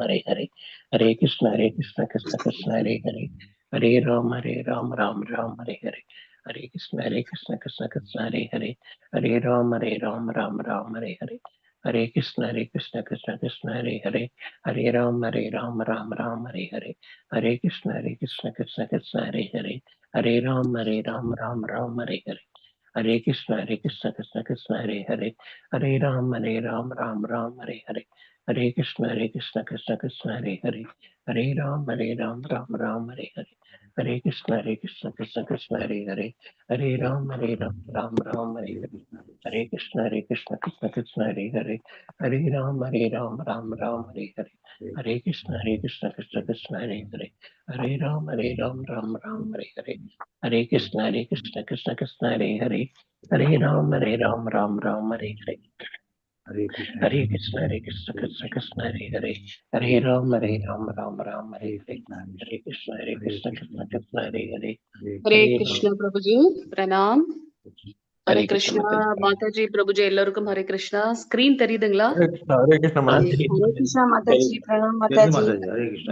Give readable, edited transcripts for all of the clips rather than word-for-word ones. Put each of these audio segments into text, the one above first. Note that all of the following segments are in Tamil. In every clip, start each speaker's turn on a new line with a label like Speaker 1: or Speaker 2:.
Speaker 1: हरे हरे, हरे कृष्ण कृष्ण कृष्ण हरे हरे, हरे राम राम राम हरे हरे, हरे कृष्ण कृष्ण कृष्ण हरे हरे, हरे राम राम राम हरे हरे, हरे कृष्ण कृष्ण कृष्ण हरे हरे, हरे राम राम राम हरे हरे, हरे कृष्ण कृष्ण कृष्ण हरे हरे, हरे राम राम राम हरे हरे, हरे कृष्ण कृष्ण कृष्ण हरे हरे, हरे राम राम राम हरे हरे, हरे कृष्ण कृष्ण कृष्ण हरे हरे, हरे राम राम राम हरे हरे, हरे कृष्ण कृष्ण कृष्ण हरे हरे, हरे राम राम राम हरे हरे, हरे कृष्ण कृष्ण कृष्ण हरे हरे, हरे राम राम राम हरे हरे, हरे कृष्ण कृष्ण कृष्ण हरे हरे, हरे राम राम राम हरे हरे, हरे कृष्ण कृष्ण कृष्ण हरे हरे, हरे राम राम राम हरे हरे,
Speaker 2: हरे कृष्ण
Speaker 1: कृष्ण कृष्ण हरे हरे, हरे राम राम राम हरे हरे, हरे कृष्ण कृष्ण कृष्ण हरे हरे,
Speaker 3: हरे
Speaker 1: हरे राम।
Speaker 3: कृष्ण प्रभु जी प्रणाम. हरे
Speaker 1: हरे कृष्ण
Speaker 3: கிருஷ்ணா
Speaker 1: माताजी।
Speaker 3: மாதாஜி பிரபுஜி எல்லாருக்கும் ஹரே கிருஷ்ணா. ஸ்கிரீன் தெரியுதுங்களா?
Speaker 2: हरे कृष्ण
Speaker 1: हाँ
Speaker 2: माता जी।
Speaker 1: तेरी
Speaker 4: हरे कृष्णा माता
Speaker 1: तेरी
Speaker 4: जी, प्रणाम
Speaker 2: जय
Speaker 4: माता जी।
Speaker 2: माता जी।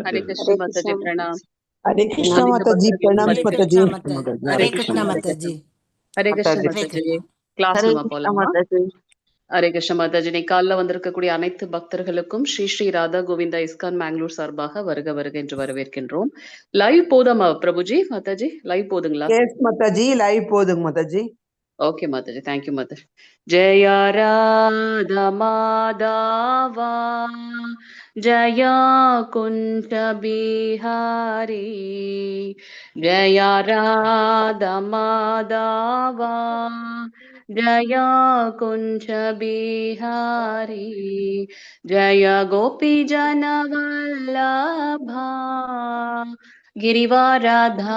Speaker 2: हरे कृष्ण
Speaker 3: हरे
Speaker 2: जय
Speaker 3: कृष्ण
Speaker 4: हरे
Speaker 3: माताजी
Speaker 4: कृष्णा
Speaker 3: प्रणाम.
Speaker 5: हरे कृष्णा
Speaker 3: गोविंद
Speaker 5: माता जी,
Speaker 3: भक्तர்களுக்கும்
Speaker 5: प्रणाम
Speaker 3: हरे
Speaker 5: माता
Speaker 3: कृष्ण.
Speaker 5: जी।
Speaker 3: हरे
Speaker 5: हरे
Speaker 3: कृष्ण
Speaker 5: कृष्णा माता
Speaker 3: माताजी.
Speaker 5: जी।
Speaker 3: ஹரே கிருஷ்ண
Speaker 5: हरे
Speaker 3: மாதாஜி.
Speaker 5: कृष्णा।
Speaker 3: கிளாஸ்
Speaker 4: हरे
Speaker 3: நம்ம
Speaker 4: कृष्णा
Speaker 3: போலாமா?
Speaker 4: माता जी।
Speaker 3: ஹரே கிருஷ்ண மாதாஜி. இன்னைக்கு காலைல வந்திருக்கக்கூடிய அனைத்து பக்தர்களுக்கும் ஸ்ரீ ஸ்ரீ ராதா கோவிந்தா இஸ்கான் மேங்களூர் சார்பாக வருக வருக என்று வரவேற்கின்றோம். லைவ் போதாமா பிரபுஜி மாதாஜி? லைவ் போதுங்களா?
Speaker 5: यस माता जी, लाइव போதுங்க माता जी.
Speaker 3: Okay Mataji, thank you Mataji. ஜெய ராதா மாதவா ஜய குஞ்ச பிஹாரி, ஜய ராதா மாதவா ஜய குஞ்ச பிஹாரி, ஜய கோபி ஜனவல்லபா गिरिवाराधारी,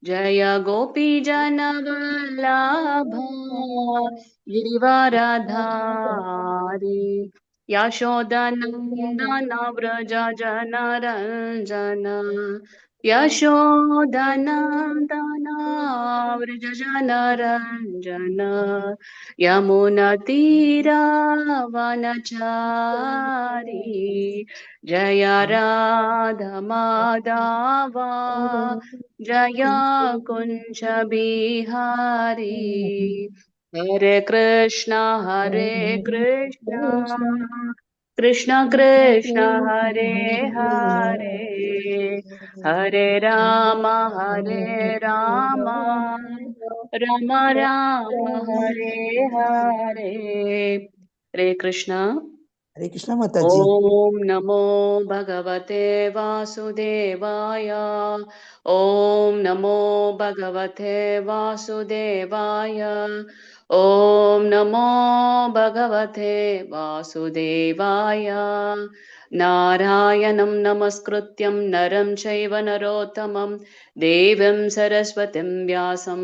Speaker 3: जय गोपी जनवल्लभा गिरिवाराधारी, यशोदनन्दन व्रज जनरञ्जन, यशोदनन्दन व्रज जनरञ्जन, यमुनतीरावनचारी, जय राधा माधवा जय कुंज बिहारी, हरे कृष्णा कृष्ण कृष्ण हरे हरे, हरे राम राम राम हरे हरे. हरे कृष्णा.
Speaker 5: हरे कृष्णा माता जी।
Speaker 3: ओम नमो भगवते वासुदेवाय, ओम नमो भगवते वासुदेवाय, ओम नमो भगवते वासुदेवाय. नारायणं नमस्कृत्यं नरं चैव नरोत्तमं देवीं सरस्वतीं व्यासं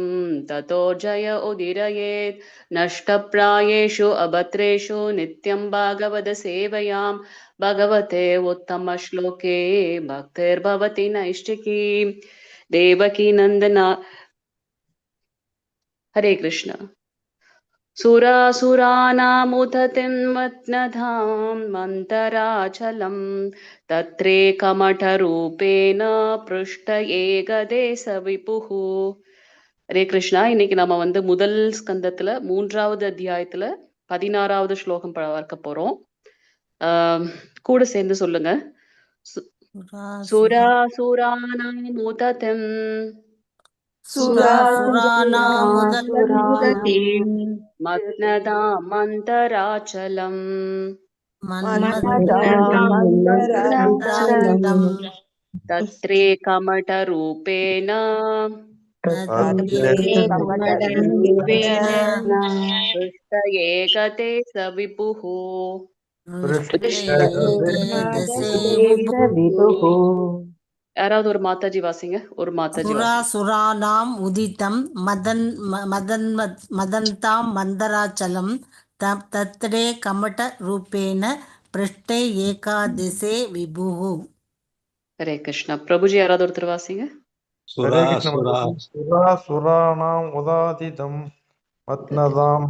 Speaker 3: ततो जय उदीरयेत्. नष्टप्रायेषु अभद्रेषु नित्यं भागवत सेवयां, भगवते उत्तम श्लोके भक्तिर्भवति नैष्टिकी. देवकी नंदना. हरे कृष्ण. सुरासुरानामुदतिं मत्नधां मन्तराचलं, तत्रेकमठरूपेण पृष्ठ ஏகதேச விபுः. ஹரே கிருஷ்ணா. இன்னைக்கு நம்ம முதல் ஸ்கந்தத்துல 3வது அத்தியாயத்துல 16வது ஸ்லோகம் பார்க்க போறோம். கூட சேர்ந்து சொல்லுங்க. சுராசுரானாமுததிம்
Speaker 5: सुरासुरानामुदतिं
Speaker 3: மத்னதா மந்தராச்சலம்,
Speaker 5: मन्मथामन्तराचलं
Speaker 3: तत्रे कमठरूपेण
Speaker 5: तत्रेकमठरूपेण
Speaker 3: पृष्ठ एकते स विपुः.
Speaker 5: पृष्ठेकदेशे विभुः।
Speaker 3: யாராவது ஒரு மாதாஜி வாசிங்க. ஒரு மாதாஜி வாசிங்க.
Speaker 5: सुरासुराणाम् उदितं मदन्तां मन्दराचलं तत्रे कमठरूपेण पृष्ठे एकादशे विभुः.
Speaker 3: ஹரே கிருஷ்ணா. பிரபுஜி யாராவது ஒருத்தர் வாசிங்க.
Speaker 2: हरे कृष्ण माता जी। सुरासुराणाम् उदातितं मत्नदां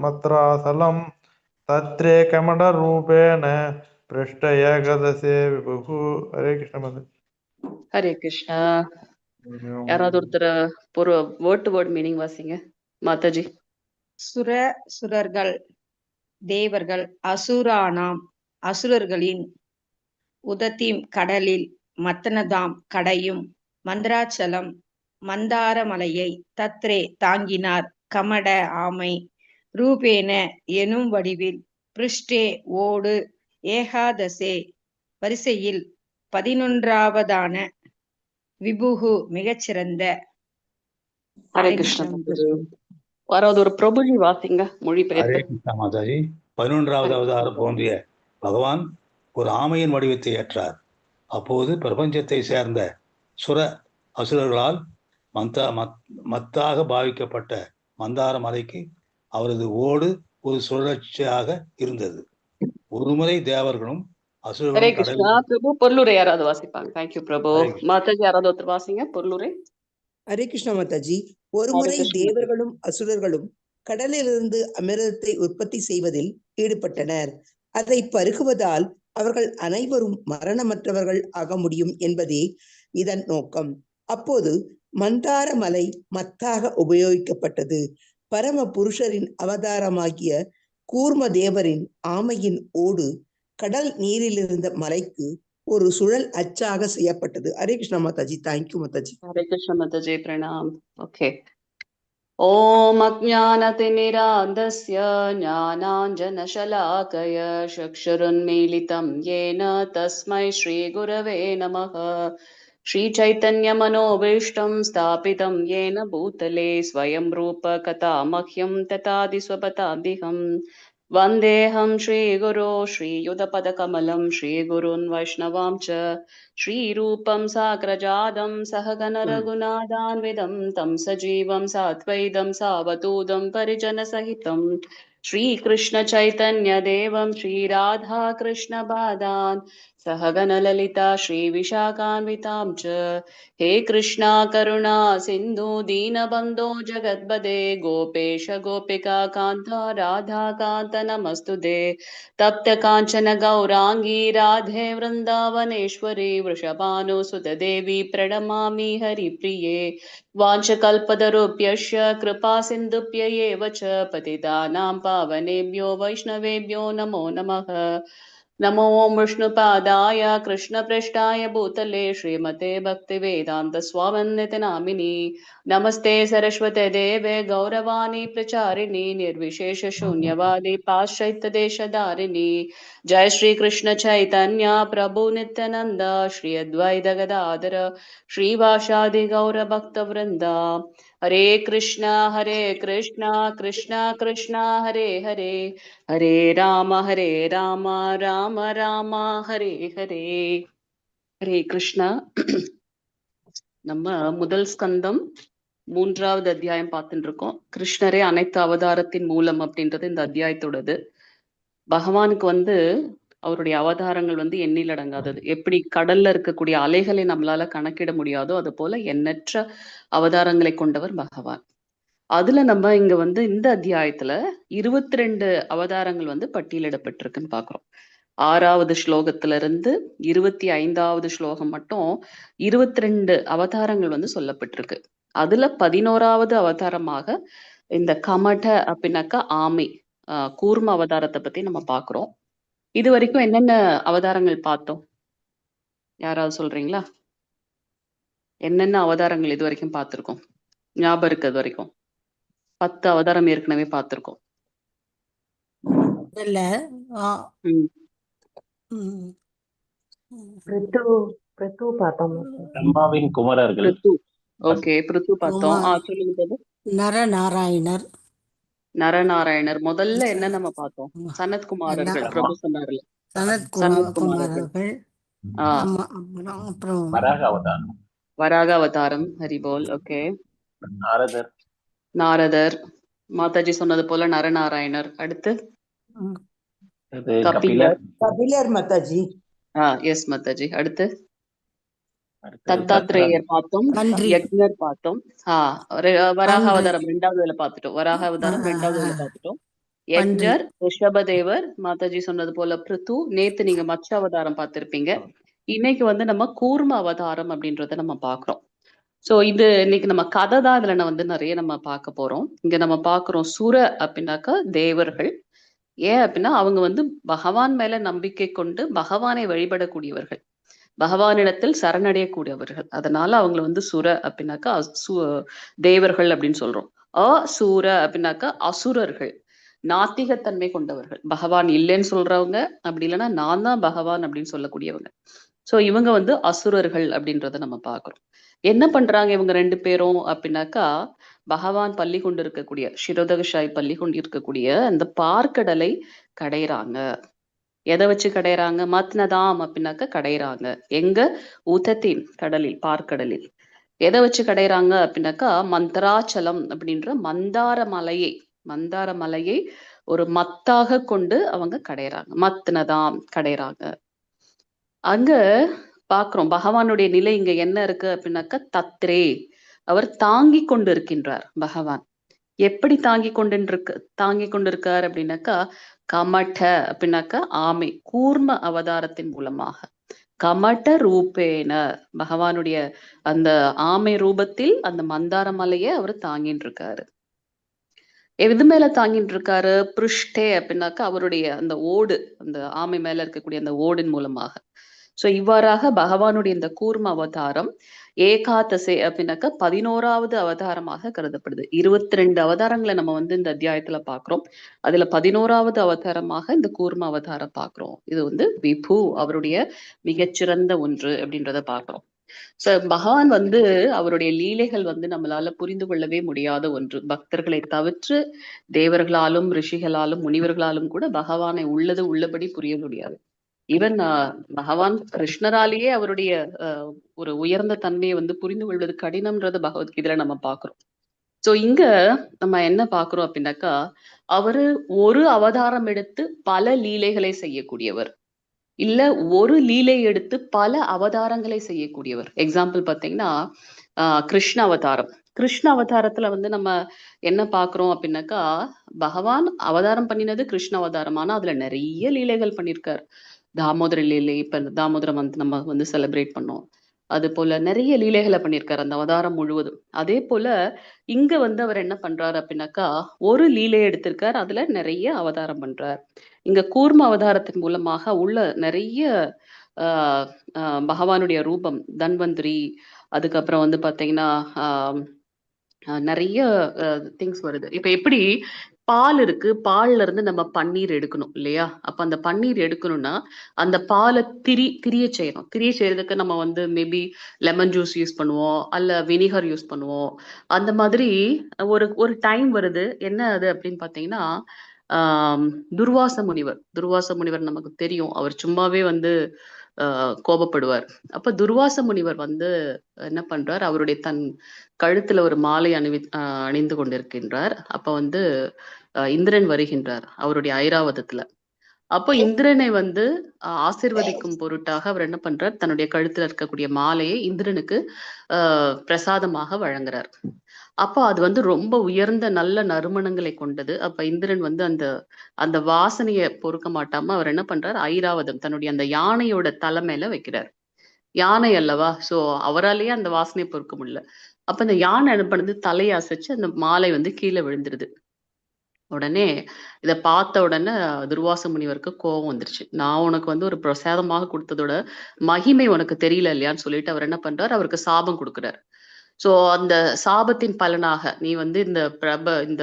Speaker 2: मत्रासलं तत्रे कमलरूपेण पृष्ठ एकदशे विभुः. हरे कृष्ण माताजी.
Speaker 3: ஹரே கிருஷ்ணா. யாராவது ஒருத்தர் ஒரு வேர்ட் டு வேர்ட் மீனிங் வாசிங்க மாதாஜி.
Speaker 4: சுரர்கள் தேவர்கள், அசுரானாம் அசுரர்களின், உதத்திம் கடலில், மத்தனதாம் கடையும், மந்திராச்சலம் மந்தாரமலையை, தத்ரே தாங்கினார், கமட ஆமை, ரூபேன எனும் வடிவில், பிருஷ்டே ஓடு, ஏகாதசே வரிசையில் 11வதான, விபுகு மிகச்சிறந்த.
Speaker 3: ஹரே கிருஷ்ணா. யாராவது ஒரு பிரபுஜி வாசிங்க மொழிபெயர்த்து.
Speaker 6: ஹரே கிருஷ்ணா மாதாஜி. 11வது அவதாரம் தோன்றிய பகவான் ஒரு ஆமையின் வடிவத்தை ஏற்றார். அப்போது பிரபஞ்சத்தை சேர்ந்த சுர அசுரர்களால் மத்தாக பாவிக்கப்பட்ட மந்தார மலைக்கு அவரது ஓடு ஒரு சுழற்சியாக இருந்தது. ஒருமுறை தேவர்களும் அசுரர்களும்
Speaker 3: பிரபு பொருளுரை யாராவது வாசிப்பாங்க. தேங்க்யூ பிரபு. மாதாஜி யாராவது ஒருத்தர் வாசிங்க பொருளுரை.
Speaker 7: ஹரே கிருஷ்ணா மாதாஜி. ஒருமுறை தேவர்களும் அசுரர்களும் கடலிலிருந்து அமிர்தத்தை உற்பத்தி செய்வதில் ஈடுபட்டனர். அதை பருகுவதால் அவர்கள் அனைவரும் மரணமற்றவர்கள் ஆக முடியும் என்பதே இதன் நோக்கம். அப்போது மந்தார மலை மத்தாக உபயோகிக்கப்பட்டது. பரம புருஷரின் அவதாரமாகிய கூர்ம தேவரின் ஆமையின் ஓடு கடல் நீரில் இருந்த மலைக்கு ஒரு சுழல் அச்சாக செய்யப்பட்டது. ஹரே கிருஷ்ணா மாதாஜி. தேங்க்யூ மாதாஜி.
Speaker 3: ஹரே கிருஷ்ணா மாதாஜி. பிரணாம். ஓகே. ஓம் அஜ்ஞானதிமிராந்தஸ்ய ஞானாஞ்சனசலாகய சக்ஷுருன்மீலிதம் யேன தஸ்மை ஸ்ரீகுரவே நமः. श्रीचैतन्यमनोभीष्टं स्थापितं येन भूतले स्वयं रूप कथामह्यं तथादि स्वपदादिहं वन्देऽहं श्रीगुरो श्रीयुतपदकमलं श्रीगुरून् वैष्णवां च श्रीरूपं साग्रजातं सहगण रघुनाथान्वितं तं सजीवं साद्वैतं सावधूतं परिजनसहितं श्रीकृष्ण चैतन्य देवं श्रीराधा कृष्ण पादान् सहगण ललिता श्रीविशाखान्वितां च. हे कृष्णा करुणा सिन्धु दीनबन्धो जगद्पदे गोपेश गोपिका कान्त राधा कान्त नमस्तुते. तप्त काञ्चन गौरांगी राधे वृन्दावनेश्वरी वृषभानुसुते देवी प्रणमामि हरिप्रिये. वाञ्छकल्पतरुभ्यश्च कृपा सिन्धुभ्य एव च पतितानां पावनेभ्यो वैष्णवेभ्यो नमो नमः. नमो विष्णुपादाय कृष्णपृष्ठाय भूतले श्रीमते भक्तिवेदान्त स्वामिनिति नामिनि. नमस्ते सरस्वते देवे गौरवाणी प्रचारिणी निर्विशेष शून्यवादी पाश्चात्यदेशधारिणी. जय श्री कृष्ण चैतन्य प्रभु नित्यानंद श्री अद्वैत गदाधर श्रीवासादि गौर भक्त वृंदा. हरे कृष्णा कृष्णा कृष्णा हरे हरे हरे राम राम राम हरे हरे. ஹரே கிருஷ்ணா. நம்ம முதல் ஸ்கந்தம் 3வது அத்தியாயம் பார்த்துட்டு இருக்கோம். கிருஷ்ணரே அனைத்து அவதாரத்தின் மூலம் அப்படின்றது இந்த அத்தியாயத்தோடது. பகவானுக்கு அவருடைய அவதாரங்கள் எண்ணில் அடங்காதது. எப்படி கடல்ல இருக்கக்கூடிய அலைகளை நம்மளால கணக்கிட முடியாதோ அது போல எண்ணற்ற அவதாரங்களை கொண்டவர் பகவான். அதுல நம்ம இங்க இந்த அத்தியாயத்துல 22 அவதாரங்கள் பட்டியலிடப்பட்டிருக்குன்னு பாக்குறோம். 6வது ஸ்லோகத்துல இருந்து 25வது ஸ்லோகம் மட்டும் 22 அவதாரங்கள் சொல்லப்பட்டிருக்கு. அதுல 11வது அவதாரமாக இந்த கமட அப்படின்னாக்கா ஆமை கூர்ம அவதாரத்தை பத்தி நம்ம பாக்குறோம். இது வரைக்கும் என்னென்ன அவதாரங்கள் பார்த்தோம்? யாராவது சொல்றீங்களா? என்னென்ன அவதாரங்கள் இது வரைக்கும் பார்த்திருக்கோம்? ஞாபகம் இருக்கு? அது வரைக்கும் 10 அவதாரம் ஏற்கனவே பார்த்திருக்கோம்.
Speaker 1: பிரம்மாவின் குமரர்கள்.
Speaker 3: ஓகே, பிருத்து பார்த்தோம். சொல்லுங்க. நரநாராயணர் முதல்ல என்ன நம்ம பார்த்தோம்? சனத்குமாரர்கள். பிரபு சொன்னார்ல, சனத்குமாரர்கள். வராக அவதாரம். ஹரிபோல். ஓகே. நாரதர். மாதாஜி சொன்னது போல நரநாராயணர். அடுத்து
Speaker 7: கபிலர் மாதாஜி.
Speaker 3: எஸ் மாதாஜி. அடுத்து தத்தாத்ரேயர் பார்த்தோம், யக்ஞர் பார்த்தோம். வராக அவதாரம் 2வது வேலை பார்த்துட்டோம். வராக அவதாரம் 2வது வேலை பார்த்துட்டோம். யக்ஞர், ரிஷபதேவர், மாதாஜி சொன்னது போல பிருத்து. நேத்து நீங்க மச்ச அவதாரம் பார்த்திருப்பீங்க. இன்னைக்கு வந்து நம்ம கூர்ம அவதாரம் அப்படின்றத நம்ம பார்க்கிறோம். சோ இது இன்னைக்கு நம்ம கதை தான் இதுல வந்து நிறைய நம்ம பார்க்க போறோம். இங்க நம்ம பார்க்கிறோம் சுர அப்படின்னாக்கா தேவர்கள். ஏன் அப்படின்னா அவங்க வந்து பகவான் மேல நம்பிக்கை கொண்டு பகவானை வழிபடக்கூடியவர்கள், பகவானிடத்தில் சரணடையக்கூடியவர்கள். அதனால அவங்கள வந்து சுர அப்படின்னாக்கா தேவர்கள் அப்படின்னு சொல்றோம். சூர அப்படின்னாக்கா அசுரர்கள், நாத்திகத்தன்மை கொண்டவர்கள், பகவான் இல்லைன்னு சொல்றவங்க, அப்படி இல்லைன்னா நான் தான் பகவான் அப்படின்னு சொல்லக்கூடியவங்க. சோ இவங்க வந்து அசுரர்கள் அப்படின்றத நம்ம பார்க்கிறோம். என்ன பண்றாங்க இவங்க 2 பேரும் அப்படின்னாக்கா, பகவான் பள்ளி கொண்டு இருக்கக்கூடிய ஷிரோதகஷாய் பள்ளி கொண்டு இருக்கக்கூடிய அந்த பார்க்கடலை கடைறாங்க. எதை வச்சு கடைறாங்க? மத்னதாம் அப்படின்னாக்க கடைறாங்க. எங்க? உதத்தின் கடலில், பார்க்கடலில். எதை வச்சு கடைறாங்க அப்படின்னாக்கா, மந்தராச்சலம் அப்படின்ற மந்தார மலையை ஒரு மத்தாக கொண்டு அவங்க கடைறாங்க. மத்னதாம் கடைறாங்க. அங்க பாக்குறோம் பகவானுடைய நிலை இங்க என்ன இருக்கு அப்படின்னாக்கா, தத்ரே அவர் தாங்கி கொண்டு இருக்கின்றார். பகவான் எப்படி தாங்கி கொண்டிருக்கார் அப்படின்னாக்கா, கமட்ட அப்படின்னாக்கா ஆமை, கூர்ம அவதாரத்தின் மூலமாக. கமட்ட ரூபேன பகவானுடைய அந்த ஆமை ரூபத்தில் அந்த மந்தார மலையை அவர் தாங்கிட்டு இருக்காரு. எது மேல தாங்கிட்டு இருக்காரு? பிருஷ்டே அப்படின்னாக்கா அவருடைய அந்த ஓடு, அந்த ஆமை மேல இருக்கக்கூடிய அந்த ஓடின் மூலமாக. சோ இவ்வாறாக பகவானுடைய இந்த கூர்ம அவதாரம் ஏகாதசே அப்படின்னாக்கா 11வது அவதாரமாக கருதப்படுது. 22 அவதாரங்களை நம்ம வந்து இந்த அத்தியாயத்துல பாக்குறோம். அதுல 11வது அவதாரமாக இந்த கூர்ம அவதாரம் பாக்குறோம். இது வந்து விபு அவருடைய மிகச்சிறந்த ஒன்று அப்படின்றத பாக்குறோம். சோ பகவான் வந்து அவருடைய லீலைகள் வந்து நம்மளால புரிந்து கொள்ளவே முடியாத ஒன்று. பக்தர்களை தவிர்த்து தேவர்களாலும் ரிஷிகளாலும் முனிவர்களாலும் கூட பகவானை உள்ளபடி புரிய முடியாது. ஈவன் பகவான் கிருஷ்ணராலேயே அவருடைய ஒரு உயர்ந்த தன்மையை வந்து புரிந்து கொள்வது கடினம்ன்றது பகவத்கீதையில நம்ம பாக்குறோம். சோ இங்க நம்ம என்ன பாக்குறோம் அப்படின்னாக்கா, அவரு ஒரு அவதாரம் எடுத்து பல லீலைகளை செய்யக்கூடியவர், இல்ல ஒரு லீலை எடுத்து பல அவதாரங்களை செய்யக்கூடியவர். எக்ஸாம்பிள் பாத்தீங்கன்னா கிருஷ்ண அவதாரம். கிருஷ்ண அவதாரத்துல வந்து நம்ம என்ன பாக்குறோம் அப்படின்னாக்கா, பகவான் அவதாரம் பண்ணினது கிருஷ்ண அவதாரம், ஆனா அதுல நிறைய லீலைகள் பண்ணியிருக்காரு. தாமோதர லீலை, இப்ப தாமோதர மந்த் நம்ம வந்து செலிப்ரேட் பண்ணோம். அது போல நிறைய லீலைகளை பண்ணியிருக்காரு அந்த அவதாரம் முழுவதும். அதே போல இங்க வந்து அவர் என்ன பண்றாரு அப்படின்னாக்கா, ஒரு லீலையை எடுத்திருக்கார், அதுல நிறைய அவதாரம் பண்றார். இங்க கூர்ம அவதாரத்தின் மூலமாக உள்ள நிறைய பகவானுடைய ரூபம், தன்வந்திரி, அதுக்கப்புறம் வந்து பாத்தீங்கன்னா நிறைய திங்ஸ் வருது. இப்ப எப்படி பால் இருக்கு, பால்ல இருந்து நம்ம பன்னீர் எடுக்கணும் இல்லையா? அப்ப அந்த பன்னீர் எடுக்கணும்னா அந்த பாலை திரிய செய்யணும். திரிய செய்யறதுக்கு நம்ம வந்து மேபி லெமன் ஜூஸ் யூஸ் பண்ணுவோம், அல்ல வினிகர் யூஸ் பண்ணுவோம். அந்த மாதிரி ஒரு டைம் வருது. என்ன அது அப்படின்னு பாத்தீங்கன்னா, துர்வாச முனிவர் நமக்கு தெரியும். அவர் சும்மாவே வந்து கோபப்படுவார். அப்ப துர்வாச முனிவர் வந்து என்ன பண்றார், அவருடைய தன் கழுத்துல ஒரு மாலை அணிந்து கொண்டிருக்கின்றார். அப்ப வந்து இந்திரன் வருகின்றார் அவருடைய ஐராவதத்துல. அப்போ இந்திரனை வந்து ஆசிர்வதிக்கும் பொருட்டாக அவர் என்ன பண்றார், தன்னுடைய கழுத்துல இருக்கக்கூடிய மாலையை இந்திரனுக்கு பிரசாதமாக வழங்குறார். அப்போ அது வந்து ரொம்ப உயர்ந்த நல்ல நறுமணங்களை கொண்டது. அப்ப இந்திரன் வந்து அந்த வாசனையை பொறுக்க மாட்டாம அவர் என்ன பண்றார், ஐராவதம் தன்னுடைய அந்த யானையோட தலை மேல வைக்கிறார். யானை அல்லவா, சோ அவராலேயே அந்த வாசனையை பொறுக்க முடியல. அப்ப அந்த யானை என்ன பண்ணுது, தலையை அசைச்சு அந்த மாலை வந்து கீழே விழுந்துருது. உடனே இதை பார்த்த உடனே துர்வாச முனிவருக்கு கோபம் வந்துருச்சு. நான் உனக்கு வந்து ஒரு பிரசாதமாக கொடுத்ததோட மகிமை உனக்கு தெரியல இல்லையான்னு சொல்லிட்டு அவர் என்ன பண்றாரு, அவருக்கு சாபம் கொடுக்குறாரு. சோ அந்த சாபத்தின் பலனாக நீ வந்து இந்த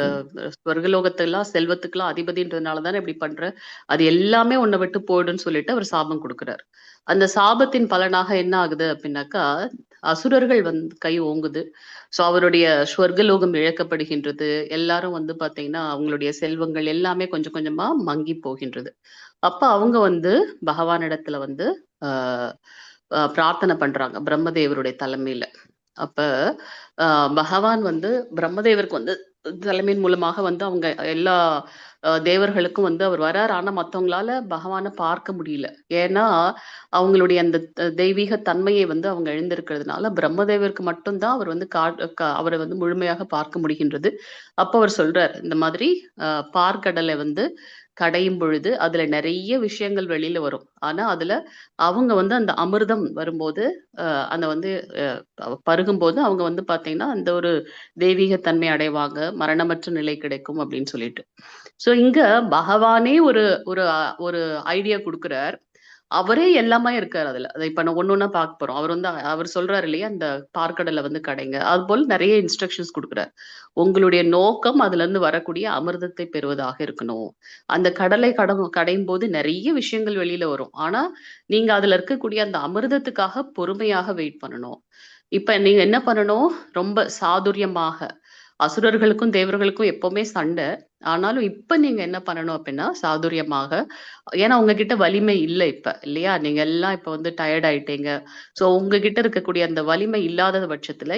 Speaker 3: ஸ்வர்கலோகத்தெல்லாம் செல்வத்துக்கெல்லாம் அதிபதின்றதுனால தானே இப்படி பண்ற, அது எல்லாமே உன்னை விட்டு போயிடுன்னு சொல்லிட்டு அவர் சாபம் கொடுக்குறாரு. அந்த சாபத்தின் பலனாக என்ன ஆகுது அப்படின்னாக்கா, அசுரர்கள் வந்து கை ஓங்குது. சோ அவருடைய ஸ்வர்கலோகம் இழக்கப்படுகின்றது. எல்லாரும் வந்து பாத்தீங்கன்னா அவங்களுடைய செல்வங்கள் எல்லாமே கொஞ்சம் கொஞ்சமா மங்கி போகின்றது. அப்ப அவங்க வந்து பகவானிடத்துல வந்து பிரார்த்தனை பண்றாங்க பிரம்மதேவருடைய தலைமையில. அப்ப பகவான் வந்து பிரம்மதேவருக்கு வந்து தலைமையின் மூலமாக வந்து அவங்க எல்லா தேவர்களுக்கும் வந்து அவர் வரார். ஆனா மத்தவங்களால பகவான பார்க்க முடியல. ஏன்னா அவங்களுடைய அந்த தெய்வீக தன்மையை வந்து அவங்க இழந்திருக்கிறதுனால பிரம்மதேவருக்கு மட்டும் தான் அவர் வந்து அவரை வந்து முழுமையாக பார்க்க முடிகின்றது. அப்ப அவர் சொல்றார், இந்த மாதிரி பார்க்கடலை வந்து கடையும் பொழுது அதுல நிறைய விஷயங்கள் வெளியில வரும். ஆனா அதுல அவங்க வந்து அந்த அமிர்தம் வரும்போது அந்த வந்து பருகும்போது அவங்க வந்து பாத்தீங்கன்னா அந்த ஒரு தெய்வீக தன்மை அடைவாங்க, மரணமற்ற நிலை கிடைக்கும் அப்படின்னு சொல்லிட்டு. சோ இங்க பகவானே ஒரு ஒரு ஒரு ஐடியா குடுக்குறார். அவரே எல்லாமே இருக்காரு அதுல. அத இப்ப நான் ஒண்ணு ஒண்ணா பார்க்க போறோம். அவர் வந்து அவர் சொல்றாரு இல்லையா, அந்த பார்க்கடல வந்து கடைங்க. அதுபோல நிறைய இன்ஸ்ட்ரக்ஷன்ஸ் குடுக்குறார். உங்களுடைய நோக்கம் அதுல இருந்து வரக்கூடிய அமிர்தத்தை பெறுவதாக இருக்கணும். அந்த கடலை கடையும் போது நிறைய விஷயங்கள் வெளியில வரும். ஆனா நீங்க அதுல இருக்கக்கூடிய அந்த அமிர்தத்துக்காக பொறுமையாக வெயிட் பண்ணணும். இப்ப நீங்க என்ன பண்ணணும், ரொம்ப சாதுரியமாக, அசுரர்களுக்கும் தேவர்களுக்கும் எப்பவுமே சண்டை. ஆனாலும் இப்ப நீங்க என்ன பண்ணணும் அப்படின்னா, சாதுரியமாக, ஏன்னா உங்ககிட்ட வலிமை இல்ல இப்ப இல்லையா? நீங்க எல்லாம் இப்ப வந்து டயர்ட் ஆயிட்டீங்க. சோ உங்ககிட்ட இருக்கக்கூடிய அந்த வலிமை இல்லாத பட்சத்துல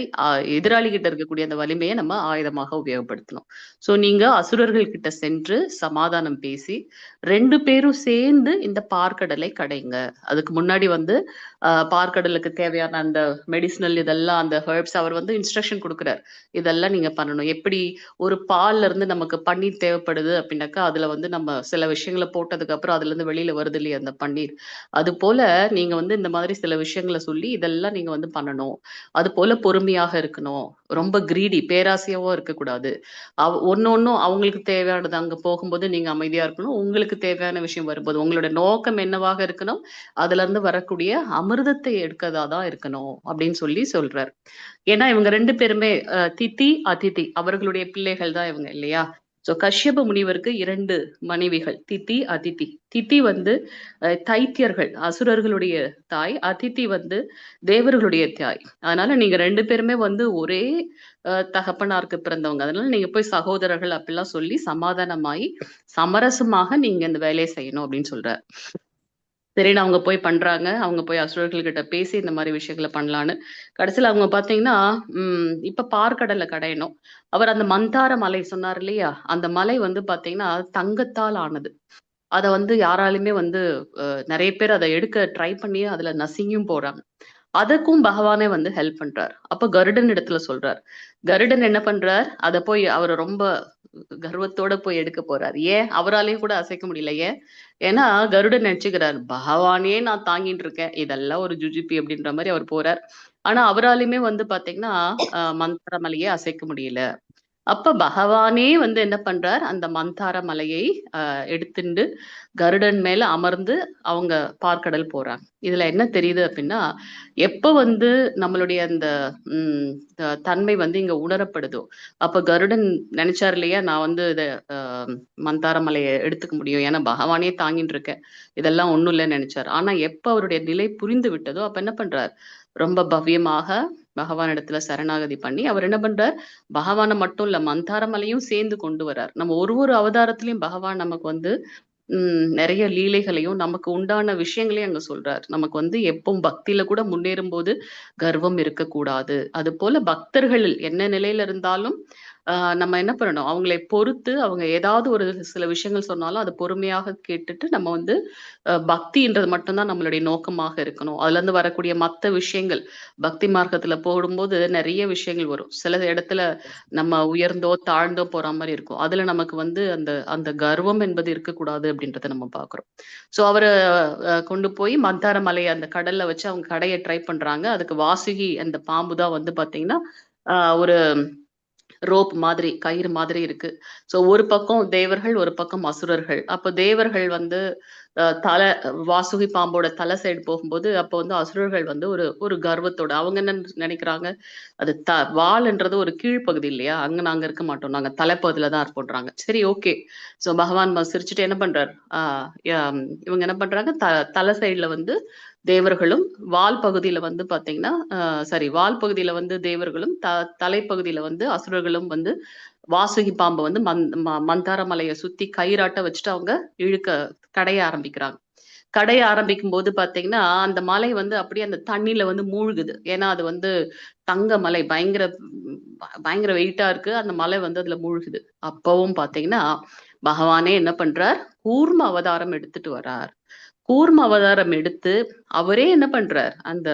Speaker 3: எதிராளி கிட்ட இருக்கக்கூடிய அந்த வலிமையை நம்ம ஆயுதமாக உபயோகப்படுத்தணும். சோ நீங்க அசுரர்கள் கிட்ட சென்று சமாதானம் பேசி 2 பேரும் சேர்ந்து இந்த பார்க்கடலை கடைங்க. அதுக்கு முன்னாடி வந்து பார்க்கடலுக்கு தேவையான அந்த மெடிசினல் இதெல்லாம், அந்த ஹெர்ப்ஸ் அவர் வந்து இன்ஸ்ட்ரக்ஷன் குடுக்குறார். இதெல்லாம் நீங்க பண்ணணும். எப்படி ஒரு பால்ல இருந்து நமக்கு பன்னீர் தேவைப்படுது அப்படின்னாக்கா, அதுல வந்து நம்ம சில விஷயங்கள போட்டதுக்கு அப்புறம் அதுல இருந்து வெளியில வருது இல்லையா அந்த பன்னீர். அது போல நீங்க வந்து இந்த மாதிரி சில விஷயங்கள சொல்லி இதெல்லாம் நீங்க வந்து பண்ணணும். அது போல பொறுமையாக இருக்கணும். ரொம்ப கிரீடி பேராசையாவும் இருக்கக்கூடாது. ஒண்ணும் அவங்களுக்கு தேவையானது அங்க போகும்போது நீங்க அமைதியா இருக்கணும். உங்களுக்கு தேவையான விஷயம் வரும்போது உங்களோட நோக்கம் என்னவாக இருக்கணும், அதுல இருந்து வரக்கூடிய அமிர்தத்தை எடுக்கிறதா தான் இருக்கணும் அப்படின்னு சொல்லி சொல்றார். ஏன்னா இவங்க 2 பேருமே திதி, அதிதி அவர்களுடைய பிள்ளைகள் தான் இவங்க இல்லையா? சோ கஷ்யப முனிவருக்கு 2 மனைவிகள் திதி, அதிதி. திதி வந்து தைத்தியர்கள், அசுரர்களுடைய தாய். அதிதி வந்து தேவர்களுடைய தாய். அதனால நீங்க 2 பேருமே வந்து ஒரே தகப்பனாருக்கு பிறந்தவங்க. அதனால நீங்க போய் சகோதரர்கள் அப்படிலாம் சொல்லி சமாதானமாயி, சமரசமாக நீங்க இந்த வேலையை செய்யணும் அப்படின்னு சொல்றார். சரின்னு அவங்க போய் பண்றாங்க. அவங்க போய் அசுரர்கள் கிட்ட பேசி இந்த மாரி விஷயங்கள பண்ணலான்னு. கடைசியில அவங்க பார்த்தீங்கன்னா, இப்ப பார்க்கடல கடையணும். அவர் அந்த மந்தார மலை சொன்னார் இல்லையா? அந்த மலை வந்து பார்த்தீங்கன்னா, தங்கத்தால் ஆனது. அத வந்து யாராலுமே வந்து நெறைய பேர் அத எடுக்க ட்ரை பண்ணி அதுல நசுங்கியும் போறாங்க. அதற்கும் பகவானே வந்து ஹெல்ப் பண்றார். அப்ப கருடன் இடத்துல சொல்றார். கருடன் என்ன பண்றார்? அத போய் அவரு ரொம்ப கர்வத்தோட போய் எடுக்க போறாரு. ஏன்? அவராலயும் கூட அசைக்க முடியல. ஏன்? ஏன்னா கருடன் நினைச்சுக்கிறார், பகவானே நான் தாங்கிட்டு இருக்கேன். இதெல்லாம் ஒரு ஜுஜுபி அப்படின்ற மாரி அவர் போறார். ஆனா அவராலயுமே வந்து பாத்தீங்கன்னா, மந்தர மலைய அசைக்க முடியல. அப்ப பகவானே வந்து என்ன பண்றார், அந்த மந்தார மலையை எடுத்துண்டு கருடன் மேல அமர்ந்து அவங்க பார்க்கடல் போறாங்க. இதுல என்ன தெரியுது அப்படின்னா, எப்ப வந்து நம்மளுடைய அந்த தன்மை வந்து இங்க உணரப்படுதோ, அப்ப கருடன் நினைச்சார் இல்லையா, நான் வந்து இத மந்தார மலைய எடுத்துக்க முடியும். ஏன்னா பகவானே தாங்கிட்டு இருக்கேன். இதெல்லாம் ஒண்ணும் இல்லன்னு நினைச்சாரு. ஆனா எப்ப அவருடைய நிலை புரிந்து விட்டதோ, அப்ப என்ன பண்றார், ரொம்ப பவ்யமாக பகவானிடத்துல சரணாகதி பண்ணி அவர் என்ன பண்றார், பகவான மட்டும் இல்ல மந்தார மலையும் சேர்ந்து கொண்டு வரார். நம்ம ஒரு அவதாரத்திலயும் பகவான் நமக்கு வந்து நிறைய லீலைகளையும் நமக்கு உண்டான விஷயங்களையும் அங்க சொல்றார். நமக்கு வந்து எப்பவும் பக்தியில கூட முன்னேறும்போது கர்வம் இருக்கக்கூடாது. அது போல பக்தர்கள் என்ன நிலையில இருந்தாலும் நம்ம என்ன பண்ணணும், அவங்களை பொறுத்து அவங்க ஏதாவது ஒரு சில விஷயங்கள் சொன்னாலும் அதை பொறுமையாக கேட்டுட்டு நம்ம வந்து பக்தின்றது மட்டும்தான் நம்மளுடைய நோக்கமாக இருக்கணும். அதுல இருந்து வரக்கூடிய மத்த விஷயங்கள் பக்தி மார்க்கத்துல போடும்போது நிறைய விஷயங்கள் வரும். சில இடத்துல நம்ம உயர்ந்தோ தாழ்ந்தோ போற மாதிரி இருக்கும். அதுல நமக்கு வந்து அந்த அந்த கர்வம் என்பது இருக்கக்கூடாது அப்படின்றத நம்ம பாக்குறோம். சோ அவரை கொண்டு போய் மந்தார மலை அந்த கடல்ல வச்சு அவங்க கடைய ட்ரை பண்றாங்க. அதுக்கு வாசுகி அந்த பாம்பு தான் வந்து பாத்தீங்கன்னா ஒரு ரோப் மாதிரி, கயிறு மாதிரி இருக்கு. சோ ஒரு பக்கம் தேவர்கள், ஒரு பக்கம் அசுரர்கள். அப்ப தேவர்கள் வந்து தலை வாசுகி பாம்போட தலை சைடு போகும்போது, அப்ப வந்து அசுரர்கள் வந்து ஒரு ஒரு கர்வத்தோட அவங்க என்ன நினைக்கிறாங்க, அது வால்ன்றது ஒரு கீழ்ப்பகுதி இல்லையா? அங்க நாங்க இருக்க மாட்டோம். நாங்க தலைப்பகுதியில தான் இருப்போம்ன்றாங்க. சரி ஓகே. சோ பகவான் சிரிச்சுட்டு என்ன பண்றார், இவங்க என்ன பண்றாங்க, தலை சைடுல வந்து தேவர்களும், வால் பகுதியில வந்து பாத்தீங்கன்னா சாரி வால் பகுதியில வந்து தேவர்களும், தலைப்பகுதியில வந்து அசுரர்களும் வந்து வாசுகி பாம்பை வந்து மந்தார மலையை சுத்தி கயிறாட்ட வச்சுட்டு அவங்க கடைய ஆரம்பிக்கிறாங்க. கடைய ஆரம்பிக்கும் போது பாத்தீங்கன்னா அந்த மலை வந்து அப்படியே அந்த தண்ணியில வந்து மூழ்குது. ஏன்னா அது வந்து தங்க மலை, பயங்கர பயங்கர வெயிட்டா இருக்கு. அந்த மலை வந்து அதுல மூழ்குது. அப்பவும் பாத்தீங்கன்னா பகவானே என்ன பண்றார், கூர்ம அவதாரம் எடுத்துட்டு வரார். கூர்ம அவதாரம் எடுத்து அவரே என்ன பண்றார், அந்த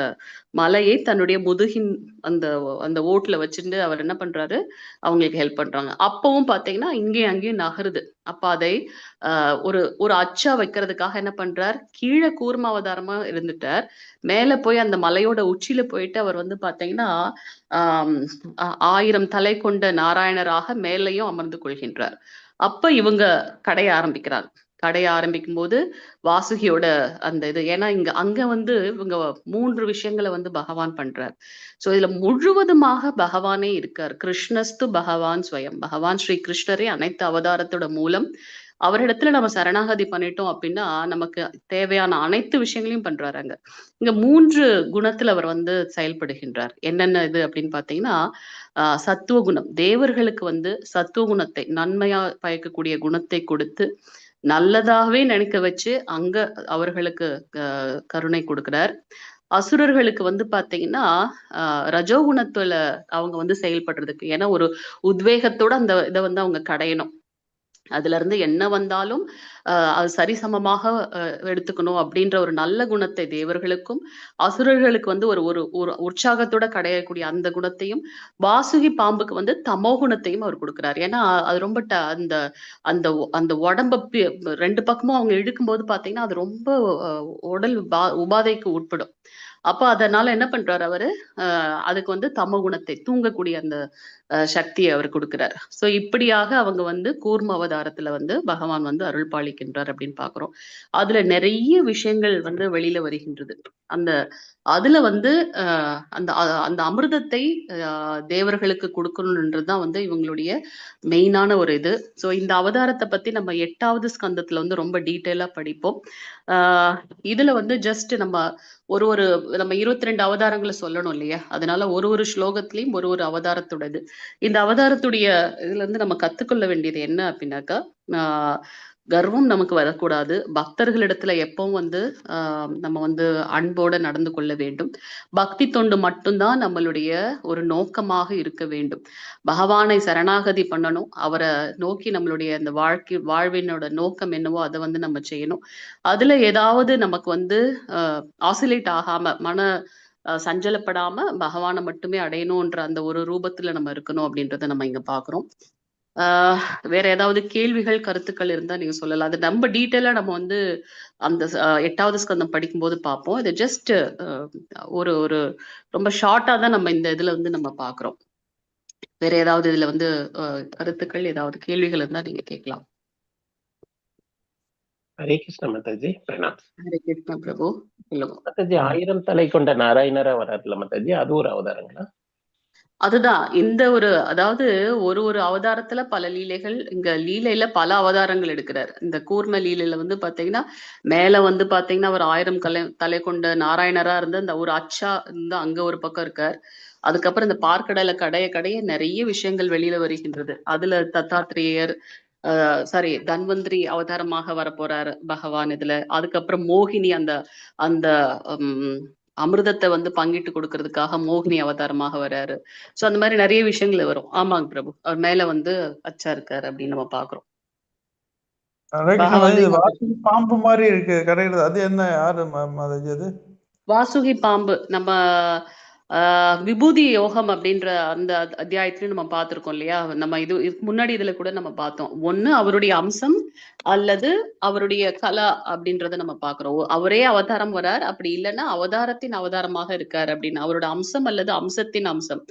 Speaker 3: மலையை தன்னுடைய முதுகின் அந்த அந்த ஓட்டுல வச்சுட்டு அவர் என்ன பண்றாரு, அவங்களுக்கு ஹெல்ப் பண்றாங்க. அப்பவும் பாத்தீங்கன்னா இங்கேயும் அங்கேயும் நகருது. அப்ப அதை ஒரு ஒரு அச்சா வைக்கிறதுக்காக என்ன பண்றார், கீழே கூர்ம அவதாரமா இருந்துட்டார். மேல போய் அந்த மலையோட உச்சியில போயிட்டு அவர் வந்து பாத்தீங்கன்னா 1000 தலை கொண்ட நாராயணராக மேலையும் அமர்ந்து கொள்கின்றார். அப்ப இவங்க கடைய ஆரம்பிக்கிறாங்க. கடைய ஆரம்பிக்கும் போது வாசுகியோட அந்த இது, ஏன்னா அங்க வந்து இவங்க 3 விஷயங்களை வந்து பகவான் பண்றார். சோ இதுல முழுவதுமாக பகவானே இருக்கார். கிருஷ்ணஸ்து பகவான் ஸ்வயம், பகவான் ஸ்ரீ கிருஷ்ணரே அனைத்து அவதாரத்தோட மூலம். அவரிடத்துல நம்ம சரணாகதி பண்ணிட்டோம் அப்படின்னா நமக்கு தேவையான அனைத்து விஷயங்களையும் பண்றாருங்க. இங்க 3 குணத்துல அவர் வந்து செயல்படுகின்றார். என்னென்ன இது அப்படின்னு பாத்தீங்கன்னா, சத்துவ குணம், தேவர்களுக்கு வந்து சத்துவ குணத்தை, நன்மையா பயக்கக்கூடிய குணத்தை கொடுத்து நல்லதாவே நினைக்க வச்சு அங்க அவர்களுக்கு கருணை கொடுக்கிறார். அசுரர்களுக்கு வந்து பாத்தீங்கன்னா ரஜோகுணத்துல அவங்க வந்து செயல்படுறதுக்கு, ஏன்னா ஒரு உத்வேகத்தோட அந்த இதை வந்து அவங்க கடையணும். அதுல இருந்து என்ன வந்தாலும் அது சரிசமமாக எடுத்துக்கணும் அப்படின்ற ஒரு நல்ல குணத்தை தேவர்களுக்கும், அசுரர்களுக்கு வந்து ஒரு ஒரு ஒரு உற்சாகத்தோட கடையக்கூடிய அந்த குணத்தையும், வாசுகி பாம்புக்கு வந்து தமோ குணத்தையும் அவர் கொடுக்கிறார். ஏன்னா அது ரொம்ப அந்த அந்த அந்த உடம்ப 2 பக்கமும் அவங்க இழுக்கும்போது பாத்தீங்கன்னா அது ரொம்ப உடல் உபாதைக்கு உட்படும். அப்ப அதனால என்ன பண்றாரு அவரு, அதுக்கு வந்து தமோ குணத்தை, தூங்கக்கூடிய அந்த சக்தியை அவர் கொடுக்கிறார். சோ இப்படியாக அவங்க வந்து கூர்ம அவதாரத்துல வந்து பகவான் வந்து அருள் பாலிக்கின்றார் அப்படின்னு பாக்குறோம். அதுல நிறைய விஷயங்கள் வந்து வெளியில வருகின்றது. அந்த அதுல வந்து அந்த அந்த அமிர்தத்தை தேவர்களுக்கு கொடுக்கணும்ன்றதுதான் வந்து இவங்களுடைய மெயினான ஒரு இது. சோ இந்த அவதாரத்தை பத்தி நம்ம 8வது ஸ்கந்தத்துல வந்து ரொம்ப டீட்டெயிலா படிப்போம். இதுல வந்து ஜஸ்ட் நம்ம ஒரு நம்ம 22 அவதாரங்களை சொல்லணும் இல்லையா, அதனால ஒரு ஸ்லோகத்திலையும் ஒரு அவதாரத்தோடது. இந்த அவதாரத்துடைய இதுல இருந்து நம்ம கத்துக்கொள்ள வேண்டியது என்ன அப்படின்னாக்கா, கர்வம் நமக்கு வரக்கூடாது. பக்தர்களிடத்துல எப்பவும் வந்து நம்ம வந்து அன்போட நடந்து கொள்ள வேண்டும். பக்தி தொண்டு மட்டும்தான் நம்மளுடைய ஒரு நோக்கமாக இருக்க வேண்டும். பகவானை சரணாகதி பண்ணணும். அவரை நோக்கி நம்மளுடைய அந்த வாழ்வினோட நோக்கம் என்னவோ அதை வந்து நம்ம செய்யணும். அதுல ஏதாவது நமக்கு வந்து ஆசிலேட் ஆகாம, மன சஞ்சலப்படாம பகவானை மட்டுமே அடையணும்ன்ற அந்த ஒரு ரூபத்துல நம்ம இருக்கணும் அப்படின்றத நம்ம இங்க பாக்குறோம். வேற ஏதாவது கேள்விகள், கருத்துக்கள் இருந்தா நீங்க சொல்லலாம். அது நம்ம டீட்டெயிலா நம்ம வந்து அந்த 8வது ஸ்கந்தம் படிக்கும்போது பார்ப்போம். இது ஜஸ்ட் ஒரு ஒரு ரொம்ப ஷார்ட்டா தான் நம்ம இந்த இதுல வந்து நம்ம பாக்குறோம். வேற ஏதாவது இதுல வந்து கருத்துக்கள், ஏதாவது கேள்விகள் இருந்தா நீங்க கேட்கலாம்.
Speaker 1: ஹரே கிருஷ்ண மாதாஜி, பிரணாம்.
Speaker 3: ஹரே கிருஷ்ணா பிரபு, சொல்லுங்க
Speaker 1: மாதாஜி. 1000 தலை கொண்ட நாராயணரா வராதுல மாதாஜி, அது ஒரு அவதாரங்களா?
Speaker 3: அதுதான் இந்த அதாவது ஒரு அவதாரத்துல பல லீலைகள், இங்க லீலையில பல அவதாரங்கள் எடுக்கிறார். இந்த கூர்ம லீலையில வந்து பாத்தீங்கன்னா மேல வந்து பாத்தீங்கன்னா அவர் 1000 தலை கொண்ட நாராயணரா இருந்து அந்த ஒரு அச்சா இருந்து அங்க ஒரு பக்கம் இருக்கார். அதுக்கப்புறம் இந்த பார்க்கடலை கடைய நிறைய விஷயங்கள் வெளியில வருகின்றது. அதுல தத்தாத்திரேயர், சாரி தன்வந்திரி அவதாரமாக வரப்போறாரு பகவான் இதுல. அதுக்கப்புறம் மோகினி அந்த அந்த அமிர்தத்தை வந்து பங்கிட்டு கொடுக்கறதுக்காக மோகினி அவதாரமாக வர்றாரு. சோ அந்த மாதிரி நிறைய விஷயங்கள் வரும். ஆமாங்க பிரபு, அவர் மேல வந்து அச்சா இருக்காரு அப்படின்னு நம்ம பாக்குறோம்.
Speaker 2: பாம்பு மாதிரி இருக்கு கரையிறது, அது என்ன, யாரு மாதாஜி அது?
Speaker 3: வாசுகி பாம்பு நம்ம விபூதி யோகம் அப்படின்ற அந்த அத்தியாயத்திலையும் நம்ம பார்த்திருக்கோம் இல்லையா. நம்ம இதுக்கு முன்னாடி இதுல கூட நம்ம பார்த்தோம். ஒண்ணு அவருடைய அம்சம் அல்லது அவருடைய கலா அப்படின்றத நம்ம பாக்குறோம். அவரே அவதாரம் வரார், அப்படி இல்லைன்னா அவதாரத்தின் அவதாரமாக இருக்காரு அப்படின்னு. அவரோட அம்சம் அல்லது அம்சத்தின் அம்சம்.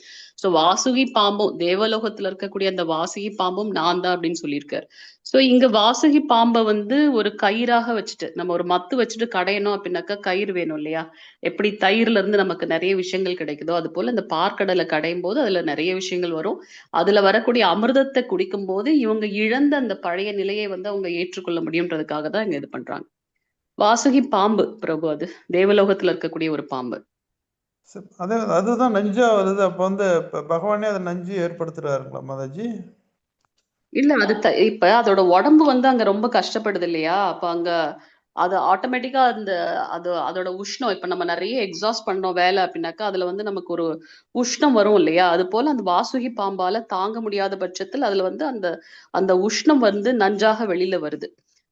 Speaker 3: சோ வாசுகி பாம்பும், தேவலோகத்துல இருக்கக்கூடிய அந்த வாசுகி பாம்பும் நான் தான் அப்படின்னு சொல்லியிருக்காரு. சோ இங்க வாசுகி பாம்பை வந்து ஒரு கயிறாக வச்சுட்டு, நம்ம ஒரு மத்து வச்சுட்டு கடையணும் அப்படின்னாக்கா கயிறு வேணும் இல்லையா. எப்படி தயிர்ல இருந்து நமக்கு நிறைய விஷயங்கள் கிடைக்குதோ அது போல இந்த பார்க்கடலை கடையும் போது அதுல நிறைய விஷயங்கள் வரும். அதுல வரக்கூடிய அமிர்தத்தை குடிக்கும் போது இவங்க இழந்த அந்த பழைய நிலையை வந்து அவங்க ஏற்றுக்கொள்ள முடியும்ன்றதுக்காக தான் இங்க இது பண்றாங்க. வாசுகி பாம்பு பிரபு, அது தேவலோகத்துல இருக்கக்கூடிய ஒரு பாம்பு.
Speaker 2: அதுதான் நஞ்சா வருது. அப்ப வந்து பகவானே அதை நஞ்சு ஏற்படுத்துறாருங்களா மாதாஜி?
Speaker 3: இல்ல அது இப்ப அதோட உடம்பு வந்து அங்க ரொம்ப கஷ்டப்படுது இல்லையா. அப்ப அங்க அது ஆட்டோமேட்டிக்கா அதோட உஷ்ணம், இப்ப நம்ம நிறைய எக்ஸாஸ்ட் பண்ணோம் வேலை அப்படின்னாக்கா அதுல வந்து நமக்கு ஒரு உஷ்ணம் வரும் இல்லையா? அது போல அந்த வாசுகி பாம்பால தாங்க முடியாத பட்சத்தில் அதுல வந்து அந்த அந்த உஷ்ணம் வந்து நஞ்சாக வெளியில வருது.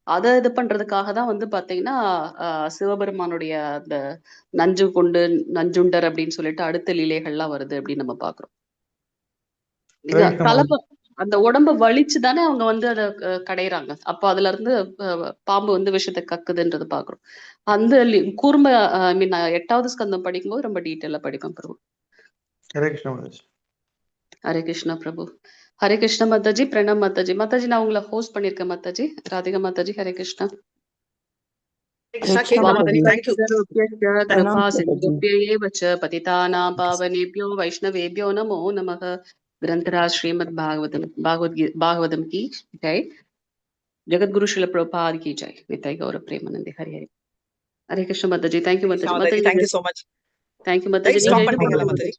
Speaker 3: அத இது பண்றதுக்காக தான் வந்து பாத்தீங்கன்னா சிவபெருமானுடைய அந்த நஞ்சுண்டர் அப்படின்னு சொல்லிட்டு அடுத்த லீலைகள்லாம் வருது அப்படின்னு நம்ம பாக்குறோம்.
Speaker 2: ரைட்
Speaker 3: கலப்ப அந்த உடம்ப வலிச்சு தானே அவங்க வந்து அதை கடையிறாங்க. அப்போ அதுல இருந்து பாம்பு வந்து விஷத்தை கக்குதுன்றது பாக்குறோம். அந்த கூர்ம ஐ மீன் 8வது ஸ்கந்தம் படிக்கும்போது ரொம்ப டீட்டெயிலா படிப்பேன் பிரபு.
Speaker 2: ஹரே கிருஷ்ணா மாதாஜி.
Speaker 3: ஹரே கிருஷ்ணா பிரபு. ஹரே கிருஷ்ணா மாதாஜி. பிரணம் மாதாஜி. மாதாஜி நான் உங்களை ஹோஸ்ட் பண்ணிருக்கேன் மாதாஜி. ராதிகா மாதாஜி. ஹரே கிருஷ்ணா. कृपा सिन्धुभ्यैव च पतितानां पावनेभ्यो वैष्णवेभ्यो नमो नमः. ग्रंथराज श्रीमद् भागवतम की जय. जगत गुरु श्रील प्रभुपाद की जय. निताई गौर प्रेमानंद. हरे हरे. हरे कृष्ण माताजी. थैंक यू माताजी.
Speaker 8: Thank you so much.
Speaker 3: Thank you माताजी.
Speaker 8: Stop பண்ணீங்களா மாதாஜி?